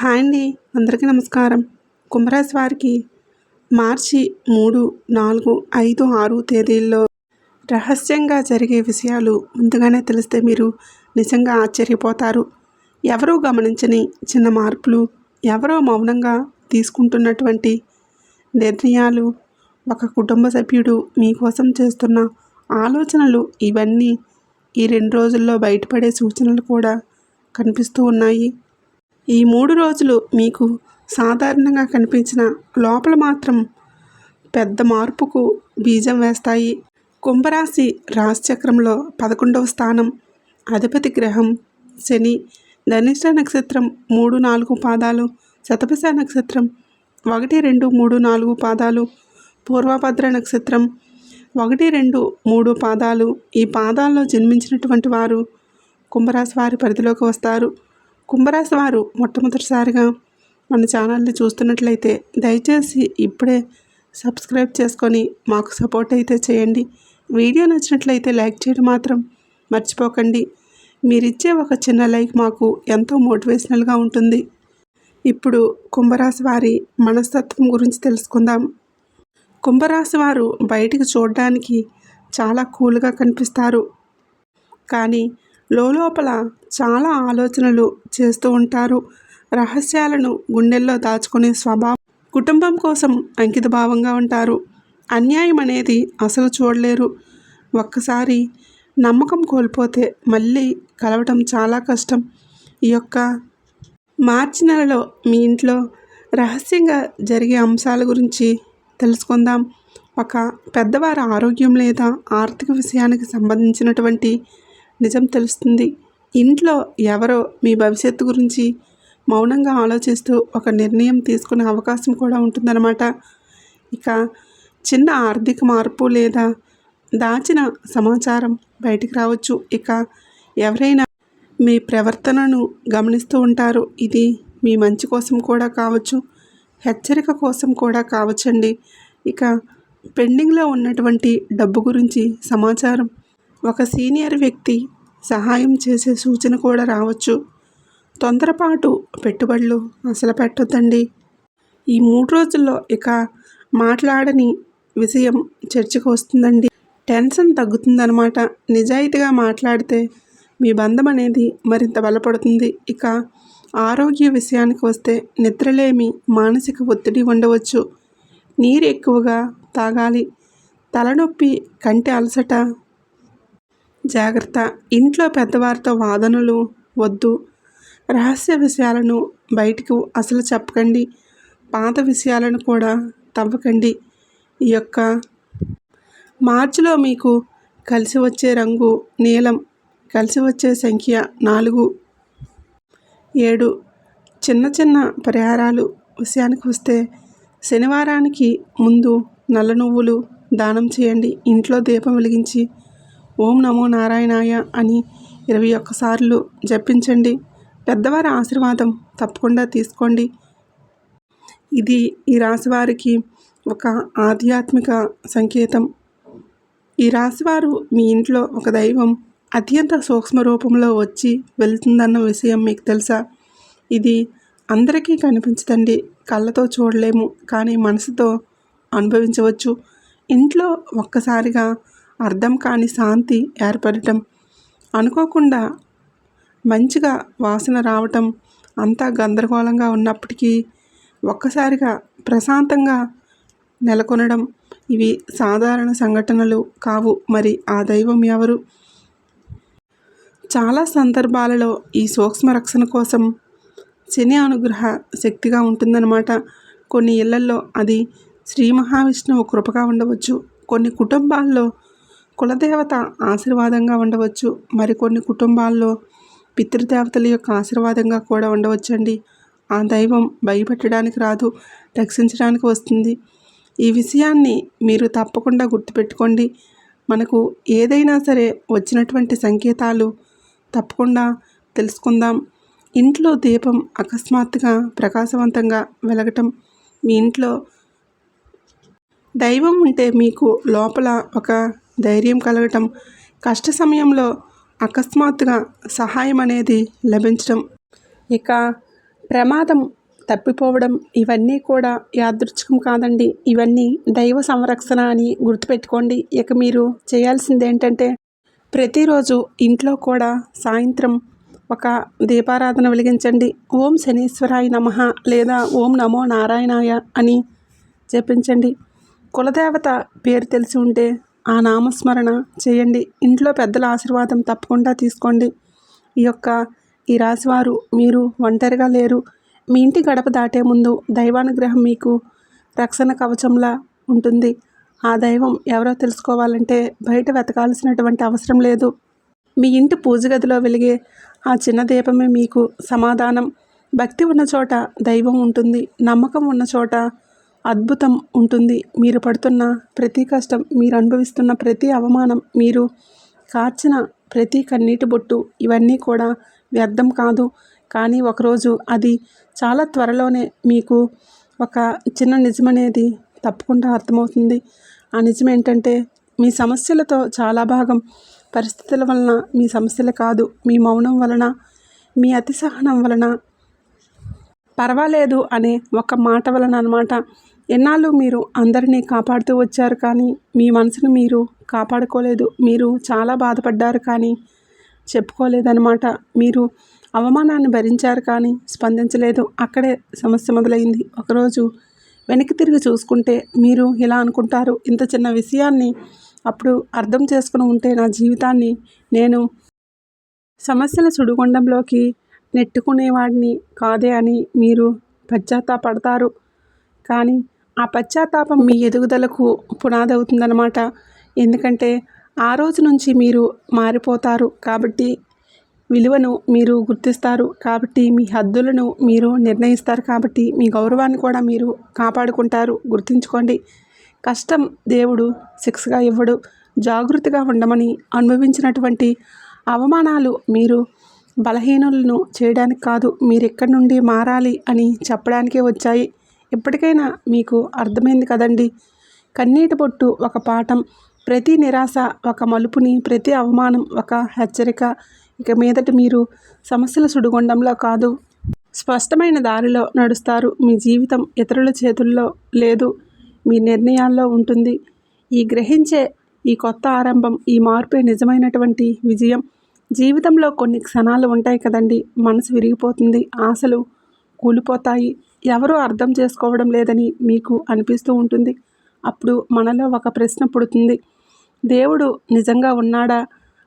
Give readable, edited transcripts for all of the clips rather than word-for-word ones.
Hi అండి, అందరికీ నమస్కారం. కుంభరాశి వారికి మార్చి 3, 4, 5, 6 తేదీల్లో రహస్యంగా జరిగే విషయాలు ముందుగానే తెలిస్తే మీరు నిజంగా ఆశ్చర్యపోతారు. ఎవరూ గమనించని చిన్న మార్పులు, ఎవరో మౌనంగా తీసుకుంటున్నటువంటి నిర్ణయాలు, ఒక కుటుంబ సభ్యుడు మీకోసం చేస్తున్న ఆలోచనలు, ఇవన్నీ ఈ 2 రోజుల్లో బయటపడే సూచనలు కూడా కనిపిస్తూ ఉన్నాయి. ఈ 3 రోజులు మీకు సాధారణంగా కనిపించిన లోపల మాత్రం పెద్ద మార్పుకు బీజం వేస్తాయి. కుంభరాశి రాశిచక్రంలో 11వ స్థానం అధిపతి గ్రహం శని. ధనిష్ట నక్షత్రం 3, 4 పాదాలు, శతభిష నక్షత్రం 1, 2, 3, 4 పాదాలు, పూర్వభద్ర నక్షత్రం 1, 2, 3 పాదాలు. ఈ పాదాల్లో జన్మించినటువంటి వారు కుంభరాశి వారి పరిధిలోకి వస్తారు. కుంభరాశి వారు మొట్టమొదటిసారిగా మన ఛానల్ని చూస్తున్నట్లయితే దయచేసి ఇప్పుడే సబ్స్క్రైబ్ చేసుకొని మాకు సపోర్ట్ అయితే చేయండి. వీడియో నచ్చినట్లయితే లైక్ చేయడం మాత్రం మర్చిపోకండి. మీరిచ్చే ఒక చిన్న లైక్ మాకు ఎంతో మోటివేషనల్గా ఉంటుంది. ఇప్పుడు కుంభరాశి వారి మనస్తత్వం గురించి తెలుసుకుందాం. కుంభరాశి వారు బయటికి చూడడానికి చాలా కూల్గా కనిపిస్తారు, కానీ లోపల చాలా ఆలోచనలు చేస్తూ ఉంటారు. రహస్యాలను గుండెల్లో దాచుకునే స్వభావం, కుటుంబం కోసం అంకిత భావంగా ఉంటారు. అన్యాయం అనేది అసలు చూడలేరు. ఒక్కసారి నమ్మకం కోల్పోతే మళ్ళీ కలవటం చాలా కష్టం. ఈ యొక్క మార్చి నెలలో మీ ఇంట్లో రహస్యంగా జరిగే అంశాల గురించి తెలుసుకుందాం. ఒక పెద్దవారి ఆరోగ్యం లేదా ఆర్థిక విషయానికి సంబంధించినటువంటి నిజం తెలుస్తుంది. ఇంట్లో ఎవరో మీ భవిష్యత్తు గురించి మౌనంగా ఆలోచిస్తూ ఒక నిర్ణయం తీసుకునే అవకాశం కూడా ఉంటుందన్నమాట. ఇక చిన్న ఆర్థిక మార్పు లేదా దాచిన సమాచారం బయటికి రావచ్చు. ఇక ఎవరైనా మీ ప్రవర్తనను గమనిస్తూ ఉంటారు. ఇది మీ మంచి కోసం కూడా కావచ్చు, హెచ్చరిక కోసం కూడా కావచ్చండి. ఇక పెండింగ్లో ఉన్నటువంటి డబ్బు గురించి సమాచారం, ఒక సీనియర్ వ్యక్తి సహాయం చేసే సూచన కూడా రావచ్చు. తొందరపాటు పెట్టుబడులు అసలు పెట్టొద్దండి. ఈ 3 రోజుల్లో ఇక మాట్లాడని విషయం చర్చకు వస్తుందండి. టెన్షన్ తగ్గుతుందన్నమాట. నిజాయితీగా మాట్లాడితే మీ బంధం అనేది మరింత బలపడుతుంది. ఇక ఆరోగ్య విషయానికి వస్తే నిద్రలేమి, మానసిక ఒత్తిడి ఉండవచ్చు. నీరు ఎక్కువగా తాగాలి. తలనొప్పి, కంటి అలసట జాగ్రత్త. ఇంట్లో పెద్దవారితో వాదనలు వద్దు. రహస్య విషయాలను బయటకు అసలు చెప్పకండి. పాత విషయాలను కూడా తవ్వకండి. ఈ యొక్క మార్చిలో మీకు కలిసి వచ్చే రంగు నీలం, కలిసి వచ్చే సంఖ్య 4, 7. చిన్న చిన్న పరిహారాలు విషయానికి వస్తే శనివారానికి ముందు నల్ల నువ్వులు దానం చేయండి. ఇంట్లో దీపం వెలిగించి ఓం నమో నారాయణాయ అని 21 సార్లు జపించండి. పెద్దవారి ఆశీర్వాదం తప్పకుండా తీసుకోండి. ఇది ఈ రాశివారికి ఒక ఆధ్యాత్మిక సంకేతం. ఈ రాశివారు మీ ఇంట్లో ఒక దైవం అత్యంత సూక్ష్మ రూపంలో వచ్చి వెళ్తుందన్న విషయం మీకు తెలుసా? ఇది అందరికీ కనిపించదండి. కళ్ళతో చూడలేము, కానీ మనసుతో అనుభవించవచ్చు. ఇంట్లో ఒక్కసారిగా అర్థం కాని శాంతి ఏర్పడటం, అనుకోకుండా మంచిగా వాసన రావటం, అంతా గందరగోళంగా ఉన్నప్పటికీ ఒక్కసారిగా ప్రశాంతంగా నెలకొనడం, ఇవి సాధారణ సంఘటనలు కావు. మరి ఆ దైవం ఎవరు? చాలా సందర్భాలలో ఈ సూక్ష్మ రక్షణ కోసం శని అనుగ్రహ శక్తిగా ఉంటుందన్నమాట. కొన్ని ఇళ్లల్లో అది శ్రీ మహావిష్ణువు కృపగా ఉండవచ్చు. కొన్ని కుటుంబాల్లో కులదేవత ఆశీర్వాదంగా ఉండవచ్చు. మరికొన్ని కుటుంబాల్లో పితృదేవతల యొక్క ఆశీర్వాదంగా కూడా ఉండవచ్చండి. ఆ దైవం భయపెట్టడానికి రాదు, రక్షించడానికి వస్తుంది. ఈ విషయాన్ని మీరు తప్పకుండా గుర్తుపెట్టుకోండి. మనకు ఏదైనా సరే వచ్చినటువంటి సంకేతాలు తప్పకుండా తెలుసుకుందాం. ఇంట్లో దీపం అకస్మాత్తుగా ప్రకాశవంతంగా వెలగటం, మీ ఇంట్లో దైవం ఉంటే మీకు లోపల ఒక ధైర్యం కలగటం, కష్ట సమయంలో అకస్మాత్తుగా సహాయం అనేది లభించడం, ఇక ప్రమాదం తప్పిపోవడం ఇవన్నీ కూడా యాదృచ్ఛికం కాదండి. ఇవన్నీ దైవ సంరక్షణ అని గుర్తుపెట్టుకోండి. ఇక మీరు చేయాల్సింది ఏంటంటే ప్రతిరోజు ఇంట్లో కూడా సాయంత్రం ఒక దీపారాధన వెలిగించండి. ఓం శనీశ్వరాయ నమః లేదా ఓం నమో నారాయణాయ అని జపించండి. కులదేవత పేరు తెలిసి ఉంటే ఆ నామస్మరణ చేయండి. ఇంట్లో పెద్దల ఆశీర్వాదం తప్పకుండా తీసుకోండి. ఈ రాశివారు మీరు ఒంటరిగా లేరు. మీ ఇంటి గడప దాటే ముందు దైవానుగ్రహం మీకు రక్షణ కవచంలా ఉంటుంది. ఆ దైవం ఎవరో తెలుసుకోవాలంటే బయట వెతకాల్సినటువంటి అవసరం లేదు. మీ ఇంటి పూజ గదిలో వెలిగే ఆ చిన్న దీపమే మీకు సమాధానం. భక్తి ఉన్న చోట దైవం ఉంటుంది. నమ్మకం ఉన్న చోట అద్భుతం ఉంటుంది. మీరు పడుతున్న ప్రతి కష్టం, మీరు అనుభవిస్తున్న ప్రతి అవమానం, మీరు కార్చిన ప్రతి కన్నీటి బొట్టు ఇవన్నీ కూడా వ్యర్థం కాదు. కానీ ఒకరోజు అది చాలా త్వరలోనే మీకు ఒక చిన్న నిజమనేది తప్పకుండా అర్థమవుతుంది. ఆ నిజం ఏంటంటే మీ సమస్యలతో చాలా భాగం పరిస్థితుల వలన మీ సమస్యలు కాదు, మీ మౌనం వలన, మీ అతి సహనం వలన, పర్వాలేదు అనే ఒక మాట వలన అన్నమాట. ఎన్నాళ్ళు మీరు అందరినీ కాపాడుతూ వచ్చారు కానీ మీ మనసును మీరు కాపాడుకోలేదు. మీరు చాలా బాధపడ్డారు కానీ చెప్పుకోలేదన్నమాట. మీరు అవమానాన్ని భరించారు కానీ స్పందించలేదు. అక్కడే సమస్య మొదలైంది. ఒకరోజు వెనక్కి తిరిగి చూసుకుంటే మీరు ఇలా అనుకుంటారు, ఇంత చిన్న విషయాన్ని అప్పుడు అర్థం చేసుకుని ఉంటే నా జీవితాన్ని నేను సమస్యల సుడిగుండంలోకి నెట్టుకునేవాడిని కాదే అని మీరు పశ్చాత్తాపడతారు. కానీ ఆ పశ్చాత్తాపం మీ ఎదుగుదలకు పునాది అవుతుందన్నమాట. ఎందుకంటే ఆ రోజు నుంచి మీరు మారిపోతారు కాబట్టి విలువను మీరు గుర్తిస్తారు. కాబట్టి మీ హద్దులను మీరు నిర్ణయిస్తారు. కాబట్టి మీ గౌరవాన్ని కూడా మీరు కాపాడుకుంటారు. గుర్తుంచుకోండి, కష్టం దేవుడు శిక్షగా ఇవ్వడు. జాగృతిగా ఉండమని అనుభవించినటువంటి అవమానాలు మీరు బలహీనులను చేయడానికి కాదు, మీరు ఎక్కడి నుండి మారాలి అని చెప్పడానికే వచ్చాయి. ఎప్పటికైనా మీకు అర్థమైంది కదండి. కన్నీటి బొట్టు ఒక పాఠం, ప్రతి నిరాశ ఒక మలుపుని, ప్రతి అవమానం ఒక హెచ్చరిక. ఇక మీదట మీరు సమస్యల సుడిగుండంలో కాదు, స్పష్టమైన దారిలో నడుస్తారు. మీ జీవితం ఇతరుల చేతుల్లో లేదు, మీ నిర్ణయాల్లో ఉంటుంది. గ్రహించే ఈ కొత్త ఆరంభం, ఈ మార్పే నిజమైనటువంటి విజయం. జీవితంలో కొన్ని క్షణాలు ఉంటాయి కదండి, మనసు విరిగిపోతుంది, ఆశలు కూలిపోతాయి, ఎవరూ అర్థం చేసుకోవడం లేదని మీకు అనిపిస్తూ ఉంటుంది. అప్పుడు మనలో ఒక ప్రశ్న పుడుతుంది, దేవుడు నిజంగా ఉన్నాడా?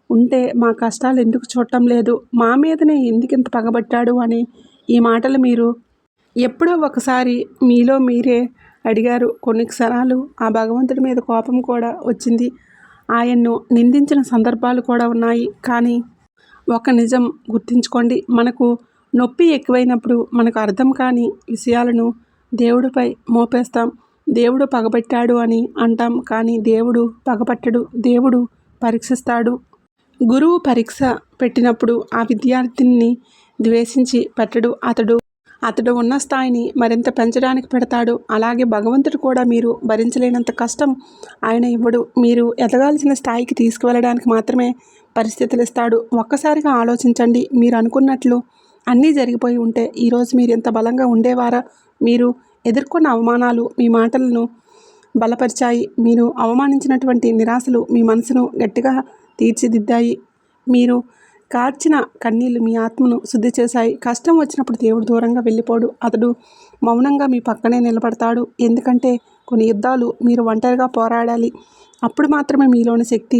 ఉంటే మా కష్టాలు ఎందుకు చూడటం లేదు? మా మీదనే ఎందుకింత పగబట్టాడు అని ఈ మాటలు మీరు ఎప్పుడో ఒకసారి మీలో మీరే అడిగారు. కొన్ని క్షణాలు ఆ భగవంతుడి మీద కోపం కూడా వచ్చింది. ఆయన్ను నిందించిన సందర్భాలు కూడా ఉన్నాయి. కానీ ఒక నిజం గుర్తుంచుకోండి, మనకు నొప్పి ఎక్కువైనప్పుడు మనకు అర్థం కాని విషయాలను దేవుడిపై మోపేస్తాం. దేవుడు పగబట్టాడు అని అంటాం. కానీ దేవుడు పగపట్టడు, దేవుడు పరీక్షిస్తాడు. గురువు పరీక్ష పెట్టినప్పుడు ఆ విద్యార్థిని ద్వేషించి పెట్టడు, అతడు ఉన్న స్థాయిని మరింత పెంచడానికి పెడతాడు. అలాగే భగవంతుడు కూడా మీరు భరించలేనంత కష్టం ఆయన ఇవ్వడు, మీరు ఎదగాల్సిన స్థాయికి తీసుకువెళ్ళడానికి మాత్రమే పరిస్థితులు ఇస్తాడు. ఒక్కసారిగా ఆలోచించండి, మీరు అనుకున్నట్లు అన్నీ జరిగిపోయి ఉంటే ఈరోజు మీరు ఎంత బలంగా ఉండేవారా? మీరు ఎదుర్కొన్న అవమానాలు మీ మాటలను బలపరిచాయి. మీరు అవమానించినటువంటి నిరాశలు మీ మనసును గట్టిగా తీర్చిదిద్దాయి. మీరు కార్చిన కన్నీళ్లు మీ ఆత్మను శుద్ధి చేశాయి. కష్టం వచ్చినప్పుడు దేవుడు దూరంగా వెళ్ళిపోడు, అతడు మౌనంగా మీ పక్కనే నిలబడతాడు. ఎందుకంటే కొన్ని యుద్ధాలు మీరు ఒంటరిగా పోరాడాలి. అప్పుడు మాత్రమే మీలోని శక్తి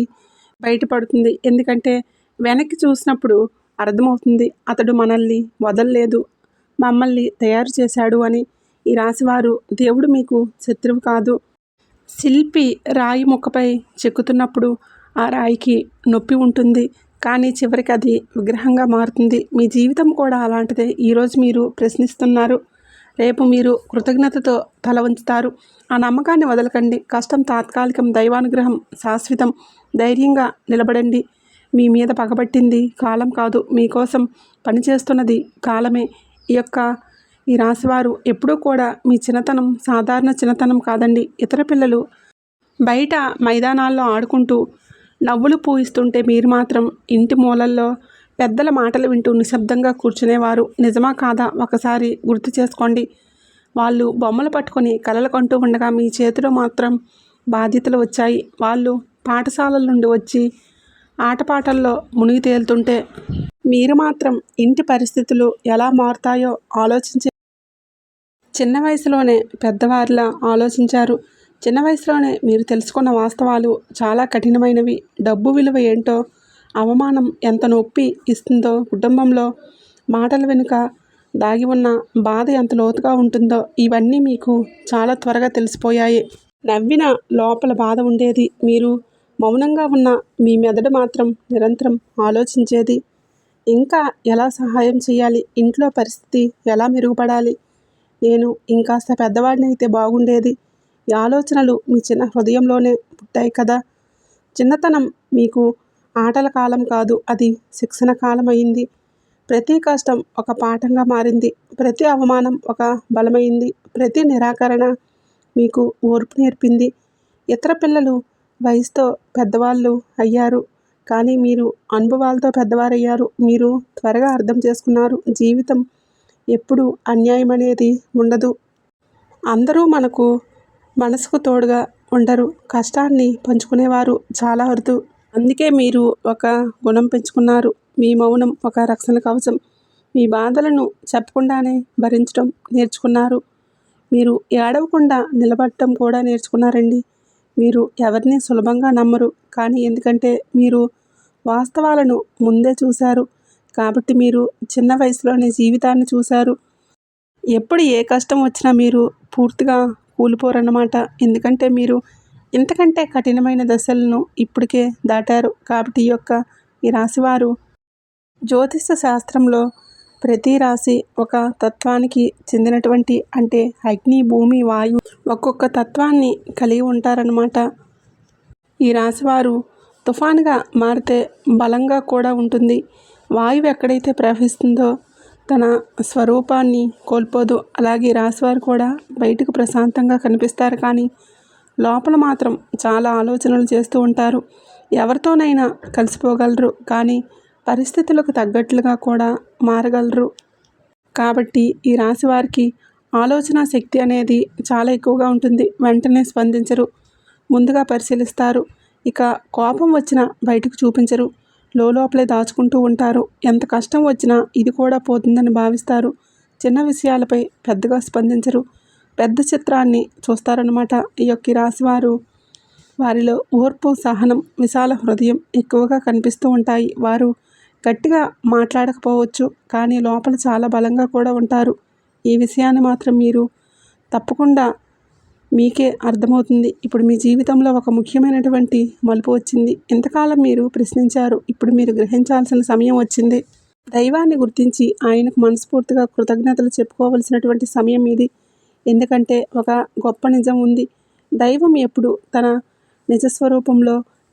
బయటపడుతుంది. ఎందుకంటే వెనక్కి చూసినప్పుడు అర్థమవుతుంది, అతడు మనల్ని వదలలేదు, మమ్మల్ని తయారు చేశాడు అని. ఈ రాశివారు, దేవుడు మీకు శత్రువు కాదు. శిల్పి రాయి ముక్కపై చెక్కుతున్నప్పుడు ఆ రాయికి నొప్పి ఉంటుంది, కానీ చివరికి అది విగ్రహంగా మారుతుంది. మీ జీవితం కూడా అలాంటిదే. ఈరోజు మీరు ప్రశ్నిస్తున్నారు, రేపు మీరు కృతజ్ఞతతో తల వంచుతారు. ఆ నమ్మకాన్ని వదలకండి. కష్టం తాత్కాలికం, దైవానుగ్రహం శాశ్వతం. ధైర్యంగా నిలబడండి. మీ మీద పగబట్టింది కాలం కాదు, మీకోసం పనిచేస్తున్నది కాలమే. ఈ రాశివారు ఎప్పుడూ కూడా మీ చిన్నతనం సాధారణ చిన్నతనం కాదండి. ఇతర పిల్లలు బయట మైదానాల్లో ఆడుకుంటూ నవ్వులు పూయిస్తుంటే మీరు మాత్రం ఇంటి మూలల్లో పెద్దల మాటలు వింటూ నిశ్శబ్దంగా కూర్చునేవారు. నిజమా కాదా ఒకసారి గుర్తు చేసుకోండి. వాళ్ళు బొమ్మలు పట్టుకొని కలలు కంటూ ఉండగా మీ చేతిలో మాత్రం బాధ్యతలు వచ్చాయి. వాళ్ళు పాఠశాలల నుండి వచ్చి ఆటపాటల్లో మునిగి తేలుతుంటే మీరు మాత్రం ఇంటి పరిస్థితులు ఎలా మారుతాయో ఆలోచించి చిన్న వయసులోనే పెద్దవారిలా ఆలోచించారు. చిన్న వయసులోనే మీరు తెలుసుకున్న వాస్తవాలు చాలా కఠినమైనవి. డబ్బు విలువ ఏంటో, అవమానం ఎంత నొప్పి ఇస్తుందో, కుటుంబంలో మాటల వెనుక దాగి ఉన్న బాధ ఎంత లోతుగా ఉంటుందో ఇవన్నీ మీకు చాలా త్వరగా తెలిసిపోయాయి. నవ్విన లోపల బాధ ఉండేది. మీరు మౌనంగా ఉన్న మీ మెదడు మాత్రం నిరంతరం ఆలోచించేది. ఇంకా ఎలా సహాయం చేయాలి, ఇంట్లో పరిస్థితి ఎలా మెరుగుపడాలి, నేను ఇంకాస్త పెద్దవాడిని అయితే బాగుండేది. ఈ ఆలోచనలు మీ చిన్న హృదయంలోనే పుట్టాయి కదా. చిన్నతనం మీకు ఆటల కాలం కాదు, అది శిక్షణ కాలం అయింది. ప్రతి కష్టం ఒక పాఠంగా మారింది. ప్రతి అవమానం ఒక బలమైంది. ప్రతి నిరాకరణ మీకు ఓర్పు నేర్పింది. ఇతర పిల్లలు వయసుతో పెద్దవాళ్ళు అయ్యారు, కానీ మీరు అనుభవాలతో పెద్దవారయ్యారు. మీరు త్వరగా అర్థం చేసుకున్నారు, జీవితం ఎప్పుడు అన్యాయం అనేది ఉండదు. అందరూ మనసుకు తోడుగా ఉండరు. కష్టాన్ని పంచుకునేవారు చాలా అరుదు. అందుకే మీరు ఒక గుణం పెంచుకున్నారు. మీ మౌనం ఒక రక్షణ కవచం. మీ బాధలను చెప్పకుండానే భరించడం నేర్చుకున్నారు. మీరు ఏడవకుండా నిలబడటం కూడా నేర్చుకున్నారండి. మీరు ఎవరిని సులభంగా నమ్మరు, కానీ ఎందుకంటే మీరు వాస్తవాలను ముందే చూశారు కాబట్టి మీరు చిన్న వయసులోనే జీవితాన్ని చూశారు. ఎప్పుడు ఏ కష్టం వచ్చినా మీరు పూర్తిగా కూలిపోరన్నమాట. ఎందుకంటే మీరు ఇంతకంటే కఠినమైన దశలను ఇప్పటికే దాటారు. కాబట్టి ఈ రాశివారు జ్యోతిష శాస్త్రంలో ప్రతి రాశి ఒక తత్వానికి చెందినటువంటి, అంటే అగ్ని, భూమి, వాయు ఒక్కొక్క తత్వాన్ని కలిగి ఉంటారన్నమాట. ఈ రాశివారు తుఫానుగా మారితే బలంగా కూడా ఉంటుంది. వాయువు ఎక్కడైతే ప్రవహిస్తుందో తన స్వరూపాన్ని కోల్పోదు. అలాగే రాశివారు కూడా బయటకు ప్రశాంతంగా కనిపిస్తారు, కానీ లోపల మాత్రం చాలా ఆలోచనలు చేస్తూ ఉంటారు. ఎవరితోనైనా కలిసిపోగలరు, కానీ పరిస్థితులకు తగ్గట్లుగా కూడా మారగలరు. కాబట్టి ఈ రాశి వారికి ఆలోచన శక్తి అనేది చాలా ఎక్కువగా ఉంటుంది. వెంటనే స్పందించరు, ముందుగా పరిశీలిస్తారు. ఇక కోపం వచ్చినా బయటకు చూపించరు, లోపలే దాచుకుంటూ ఉంటారు. ఎంత కష్టం వచ్చినా ఇది కూడా పోతుందని భావిస్తారు. చిన్న విషయాలపై పెద్దగా స్పందించరు, పెద్ద చిత్రాన్ని చూస్తారన్నమాట. ఈ రాశివారు వారిలో ఓర్పు, సహనం, విశాల హృదయం ఎక్కువగా కనిపిస్తూ ఉంటాయి. వారు గట్టిగా మాట్లాడకపోవచ్చు, కానీ లోపల చాలా బలంగా కూడా ఉంటారు. ఈ విషయాన్ని మాత్రం మీరు తప్పకుండా మీకే అర్థమవుతుంది. ఇప్పుడు మీ జీవితంలో ఒక ముఖ్యమైనటువంటి మలుపు వచ్చింది. ఇంతకాలం మీరు ప్రశ్నించారు, ఇప్పుడు మీరు గ్రహించాల్సిన సమయం వచ్చింది. దైవాన్ని గుర్తించి ఆయనకు మనస్ఫూర్తిగా కృతజ్ఞతలు చెప్పుకోవలసినటువంటి సమయం ఇది. ఎందుకంటే ఒక గొప్ప నిజం ఉంది. దైవం ఎప్పుడు తన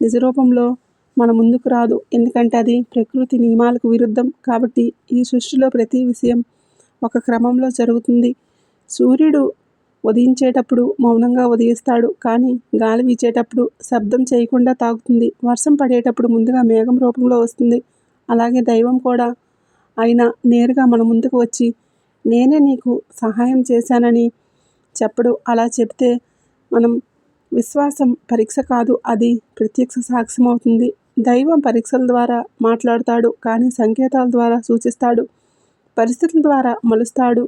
నిజరూపంలో మన ముందుకు రాదు. ఎందుకంటే అది ప్రకృతి నియమాలకు విరుద్ధం. కాబట్టి ఈ సృష్టిలో ప్రతి విషయం ఒక క్రమంలో జరుగుతుంది. సూర్యుడు ఉదయించేటప్పుడు మౌనంగా ఉదయిస్తాడు, కానీ గాలి వీచేటప్పుడు శబ్దం చేయకుండా తాగుతుంది. వర్షం పడేటప్పుడు ముందుగా మేఘం రూపంలో వస్తుంది. అలాగే దైవం కూడా ఆయన నేరుగా మన ముందుకు వచ్చి నేనే నీకు సహాయం చేశానని చెప్పడు. అలా చెప్తే మనం విశ్వాసం పరీక్ష కాదు, అది ప్రత్యక్ష సాక్ష్యం అవుతుంది. దైవం పరీక్షల ద్వారా మాట్లాడతాడు, కానీ సంకేతాల ద్వారా సూచిస్తాడు, పరిస్థితుల ద్వారా మలుస్తాడు.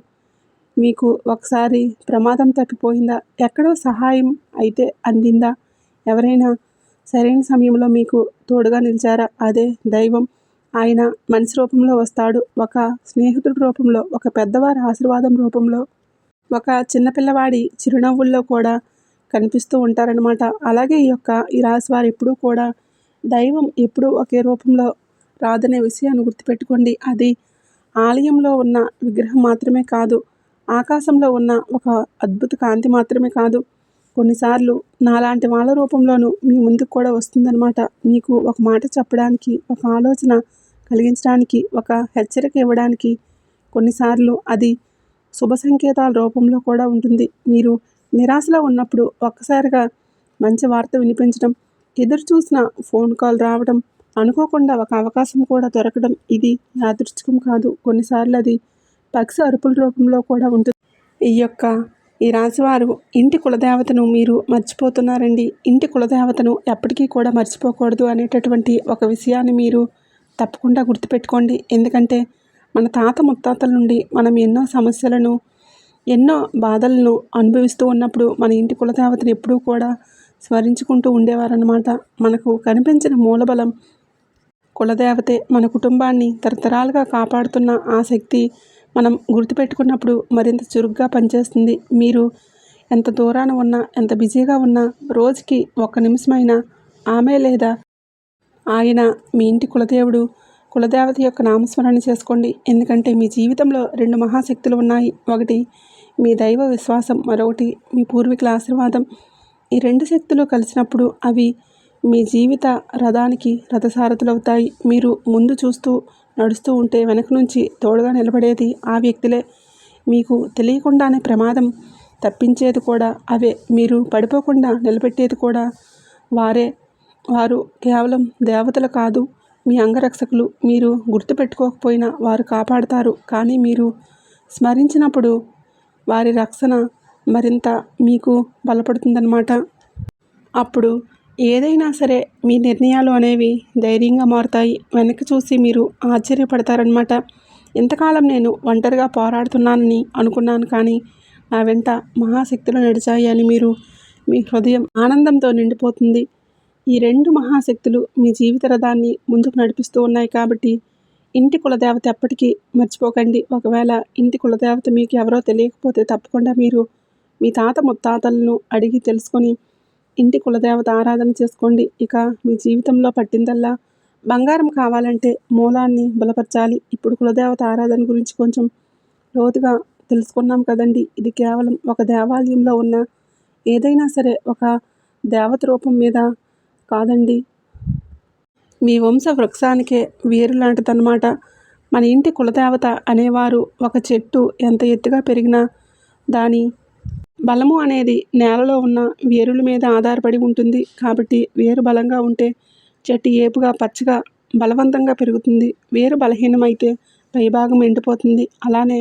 మీకు ఒకసారి ప్రమాదం తప్పిపోయిందా? ఎక్కడో సహాయం అయితే అందిందా? ఎవరైనా సరైన సమయంలో మీకు తోడుగా నిలిచారా? అదే దైవం. ఆయన మనిషి రూపంలో వస్తాడు, ఒక స్నేహితుడి రూపంలో, ఒక పెద్దవారి ఆశీర్వాదం రూపంలో, ఒక చిన్నపిల్లవాడి చిరునవ్వుల్లో కూడా కనిపిస్తూ ఉంటారనమాట. అలాగే ఈ రాశి వారు ఎప్పుడూ కూడా దైవం ఎప్పుడూ ఒకే రూపంలో రాదనే విషయాన్ని గుర్తుపెట్టుకోండి. అది ఆలయంలో ఉన్న విగ్రహం మాత్రమే కాదు, ఆకాశంలో ఉన్న ఒక అద్భుత కాంతి మాత్రమే కాదు, కొన్నిసార్లు నాలాంటి వాళ్ళ రూపంలోనూ మీ ముందుకు కూడా వస్తుందన్నమాట. మీకు ఒక మాట చెప్పడానికి, ఒక ఆలోచన కలిగించడానికి, ఒక హెచ్చరిక ఇవ్వడానికి. కొన్నిసార్లు అది శుభ సంకేతాల రూపంలో కూడా ఉంటుంది. మీరు నిరాశలో ఉన్నప్పుడు ఒక్కసారిగా మంచి వార్త వినిపించడం, ఎదురు చూసిన ఫోన్ కాల్ రావడం, అనుకోకుండా ఒక అవకాశం కూడా దొరకడం ఇది యాదృచ్ఛికం కాదు. కొన్నిసార్లు అది పక్షి అరుపుల రూపంలో కూడా ఉంటుంది. ఈ రాశివారు ఇంటి కులదేవతను మీరు మర్చిపోతున్నారండి. ఇంటి కులదేవతను ఎప్పటికీ కూడా మర్చిపోకూడదు అనేటటువంటి ఒక విషయాన్ని మీరు తప్పకుండా గుర్తుపెట్టుకోండి. ఎందుకంటే మన తాత ముత్తాతల నుండి మనం ఎన్నో సమస్యలను, ఎన్నో బాధలను అనుభవిస్తూ ఉన్నప్పుడు మన ఇంటి కులదేవతను ఎప్పుడూ కూడా స్మరించుకుంటూ ఉండేవారన్నమాట. మనకు కనిపించిన మూలబలం కులదేవతే. మన కుటుంబాన్ని తరతరాలుగా కాపాడుతున్న ఆ శక్తి మనం గుర్తుపెట్టుకున్నప్పుడు మరింత చురుగ్గా పనిచేస్తుంది. మీరు ఎంత దూరాన ఉన్నా, ఎంత బిజీగా ఉన్నా, రోజుకి ఒక్క నిమిషమైనా ఆమె లేదా ఆయన మీ ఇంటి కులదేవత యొక్క నామస్మరణ చేసుకోండి. ఎందుకంటే మీ జీవితంలో 2 మహాశక్తులు ఉన్నాయి. ఒకటి మీ దైవ విశ్వాసం, మరొకటి మీ పూర్వీకుల ఆశీర్వాదం. ఈ 2 శక్తులు కలిసినప్పుడు అవి మీ జీవిత రథానికి రథసారథులవుతాయి. మీరు ముందు చూస్తూ నడుస్తూ ఉంటే వెనక నుంచి తోడుగా నిలబడేది ఆ వ్యక్తులే. మీకు తెలియకుండానే ప్రమాదం తప్పించేది కూడా అవే. మీరు పడిపోకుండా నిలబెట్టేది కూడా వారే. వారు కేవలం దేవతలు కాదు, మీ అంగరక్షకులు. మీరు గుర్తుపెట్టుకోకపోయినా వారు కాపాడుతారు. కానీ మీరు స్మరించినప్పుడు వారి రక్షణ మరింత మీకు బలపడుతుందన్నమాట. అప్పుడు ఏదైనా సరే మీ నిర్ణయాలు అనేవి ధైర్యంగా మారుతాయి. వెనక్కి చూసి మీరు ఆశ్చర్యపడతారనమాట. ఇంతకాలం నేను ఒంటరిగా పోరాడుతున్నానని అనుకున్నాను, కానీ నా వెంట మహాశక్తులు నడిచాయి అని మీ హృదయం ఆనందంతో నిండిపోతుంది. ఈ 2 మహాశక్తులు మీ జీవిత రథాన్ని ముందుకు నడిపిస్తూ ఉన్నాయి. కాబట్టి ఇంటి కులదేవత ఎప్పటికీ మర్చిపోకండి. ఒకవేళ ఇంటి కులదేవత మీకు ఎవరో తెలియకపోతే తప్పకుండా మీరు మీ తాత ముత్తాతలను అడిగి తెలుసుకొని ఇంటి కులదేవత ఆరాధన చేసుకోండి. ఇక మీ జీవితంలో పట్టిందల్లా బంగారం కావాలంటే మూలాన్ని బలపరచాలి. ఇప్పుడు కులదేవత ఆరాధన గురించి కొంచెం లోతుగా తెలుసుకున్నాం కదండి. ఇది కేవలం ఒక దేవాలయంలో ఉన్న ఏదైనా సరే ఒక దేవత రూపం మీద కాదండి, మీ వంశ వృక్షానికే వేరు లాంటిదన్నమాట. మన ఇంటి కులదేవత అనేవారు ఒక చెట్టు ఎంత ఎత్తుగా పెరిగినా దాని బలము అనేది నేలలో ఉన్న వేరుల మీద ఆధారపడి ఉంటుంది. కాబట్టి వేరు బలంగా ఉంటే చెట్టు ఏపుగా పచ్చగా బలవంతంగా పెరుగుతుంది. వేరు బలహీనమైతే పైభాగం ఎండిపోతుంది. అలానే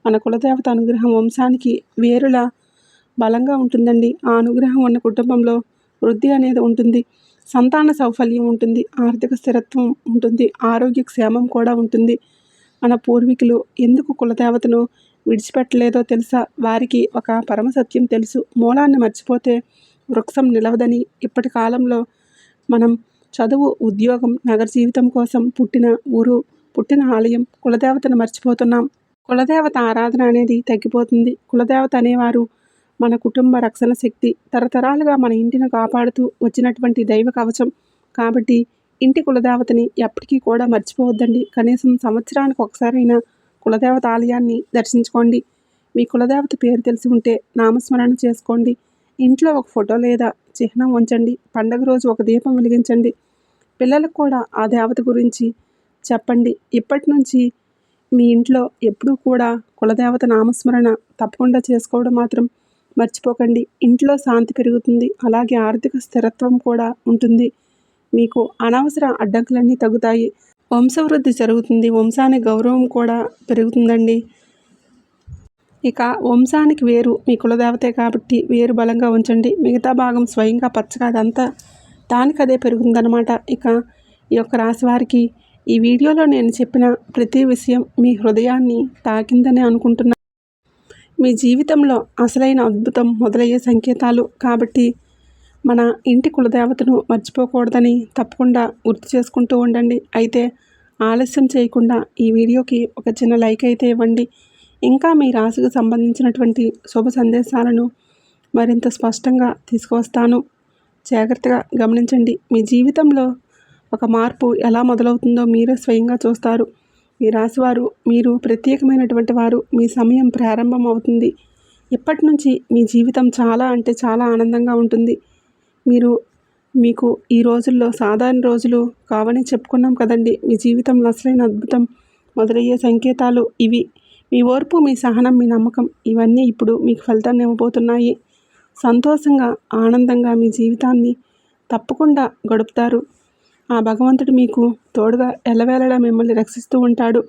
మన కులదేవత అనుగ్రహం వంశానికి వేరుల బలంగా ఉంటుందండి. ఆ అనుగ్రహం ఉన్న కుటుంబంలో వృద్ధి అనేది ఉంటుంది, సంతాన సౌఫల్యం ఉంటుంది, ఆర్థిక స్థిరత్వం ఉంటుంది, ఆరోగ్య క్షేమం కూడా ఉంటుంది. మన పూర్వీకులు ఎందుకు కులదేవతను విడిచిపెట్టలేదో తెలుసా? వారికి ఒక పరమసత్యం తెలుసు. మూలాన్ని మర్చిపోతే వృక్షం నిలవదని. ఇప్పటి కాలంలో మనం చదువు, ఉద్యోగం, నగర జీవితం కోసం పుట్టిన ఊరు, పుట్టిన ఆలయం, కులదేవతను మర్చిపోతున్నాం. కులదేవత ఆరాధన అనేది తగ్గిపోతుంది. కులదేవత అనేవారు మన కుటుంబ రక్షణ శక్తి. తరతరాలుగా మన ఇంటిని కాపాడుతూ వచ్చినటువంటి దైవ కవచం. కాబట్టి ఇంటి కులదేవతని ఎప్పటికీ కూడా మర్చిపోవద్దండి. కనీసం సంవత్సరానికి ఒకసారైనా కులదేవత ఆలయాన్ని దర్శించుకోండి. మీ కులదేవత పేరు తెలిసి ఉంటే నామస్మరణ చేసుకోండి. ఇంట్లో ఒక ఫోటో లేదా చిహ్నం ఉంచండి. పండగ రోజు ఒక దీపం వెలిగించండి. పిల్లలకు కూడా ఆ దేవత గురించి చెప్పండి. ఇప్పటి నుంచి మీ ఇంట్లో ఎప్పుడూ కూడా కులదేవత నామస్మరణ తప్పకుండా చేసుకోవడం మాత్రం మర్చిపోకండి. ఇంట్లో శాంతి పెరుగుతుంది, అలాగే ఆర్థిక స్థిరత్వం కూడా ఉంటుంది. మీకు అనవసర అడ్డంకులన్నీ తగ్గుతాయి, వంశవృద్ధి జరుగుతుంది, వంశానికి గౌరవం కూడా పెరుగుతుందండి. ఇక వంశానికి వేరు మీ కులదేవతే కాబట్టి వేరు బలంగా ఉంచండి. మిగతా భాగం స్వయంగా పచ్చగా అదంతా దానికదే పెరుగుతుందన్నమాట. ఇక ఈ యొక్క రాశి వారికి ఈ వీడియోలో నేను చెప్పిన ప్రతి విషయం మీ హృదయాన్ని తాకిందని అనుకుంటున్నాను. మీ జీవితంలో అసలైన అద్భుతం మొదలయ్యే సంకేతాలు. కాబట్టి మన ఇంటి కులదేవతను మర్చిపోకూడదని తప్పకుండా గుర్తు చేసుకుంటూ ఉండండి. అయితే ఆలస్యం చేయకుండా ఈ వీడియోకి ఒక చిన్న లైక్ అయితే ఇవ్వండి. ఇంకా మీ రాశికి సంబంధించినటువంటి శుభ సందేశాలను మరింత స్పష్టంగా తీసుకువస్తాను. జాగ్రత్తగా గమనించండి. మీ జీవితంలో ఒక మార్పు ఎలా మొదలవుతుందో మీరే స్వయంగా చూస్తారు. ఈ రాశివారు మీరు ప్రత్యేకమైనటువంటి వారు. మీ సమయం ప్రారంభం అవుతుంది. ఇప్పటి నుంచి మీ జీవితం చాలా అంటే చాలా ఆనందంగా ఉంటుంది. మీకు ఈ రోజుల్లో సాధారణ రోజులు కావని చెప్పుకున్నాం కదండి. మీ జీవితంలో అసలైన అద్భుతం మొదలయ్యే సంకేతాలు ఇవి. మీ ఓర్పు, మీ సహనం, మీ నమ్మకం ఇవన్నీ ఇప్పుడు మీకు ఫలితాన్ని ఇవ్వబోతున్నాయి. సంతోషంగా, ఆనందంగా మీ జీవితాన్ని తప్పకుండా గడుపుతారు. ఆ భగవంతుడు మీకు తోడుగా ఎల్లవేళలా మిమ్మల్ని రక్షిస్తూ ఉంటాడు.